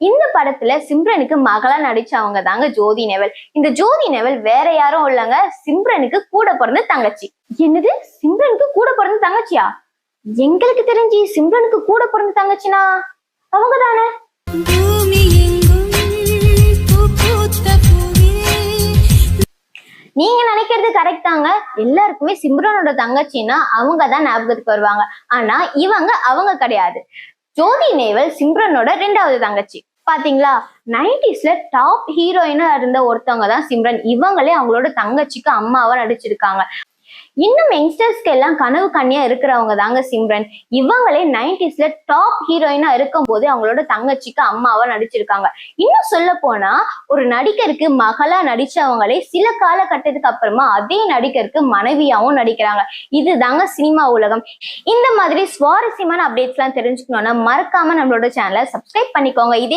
இந்த படத்துல சிம்ரனுக்கு மகளா நடிச்சவங்க தாங்க ஜோதி நேவல். இந்த ஜோதி நேவல் வேற யாரும் இல்லைங்க, சிம்ரனுக்கு கூட பிறந்த தங்கச்சி. என்னது, சிம்ரனுக்கு கூட பிறந்த தங்கச்சியா? எங்களுக்கு தெரிஞ்சு சிம்ரனுக்கு கூட பிறந்த தங்கச்சினா அவங்க தானே. நீங்க நினைக்கிறது கரெக்ட் தாங்க. எல்லாருக்குமே சிம்ரனோட தங்கச்சின்னா அவங்க தான் ஞாபகத்துக்கு வருவாங்க. ஆனா இவங்க அவங்க கிடையாது. ஜோதி நேவல் சிம்ரனோட 2வது தங்கச்சி. பாத்தீங்களா, 90ஸ்ல டாப் ஹீரோயினா இருந்த ஒருத்தவங்க தான் சிம்ரன். இவங்களே அவங்களோட தங்கச்சிக்கு அம்மாவா நடிச்சிருக்காங்க. இன்னும் யங்ஸ்டர்ஸ்க்கு எல்லாம் கனவு கண்ணியா இருக்கிறவங்க தாங்க சிம்ரன். இவங்களே 90ஸ்ல டாப் ஹீரோயினா இருக்கும் போது அவங்களோட தங்கச்சிக்கு அம்மாவா நடிச்சிருக்காங்க. இன்னும் சொல்ல போனா ஒரு நடிகருக்கு மகளா நடிச்சவங்களே சில காலகட்டத்துக்கு அப்புறமா அதே நடிகருக்கு மனைவியாவும் நடிக்கிறாங்க. இதுதாங்க சினிமா உலகம். இந்த மாதிரி சுவாரஸ்யமான அப்டேட்ஸ் எல்லாம் தெரிஞ்சுக்கணும்னா மறக்காம நம்மளோட சேனலை சப்ஸ்கிரைப் பண்ணிக்கோங்க. இதே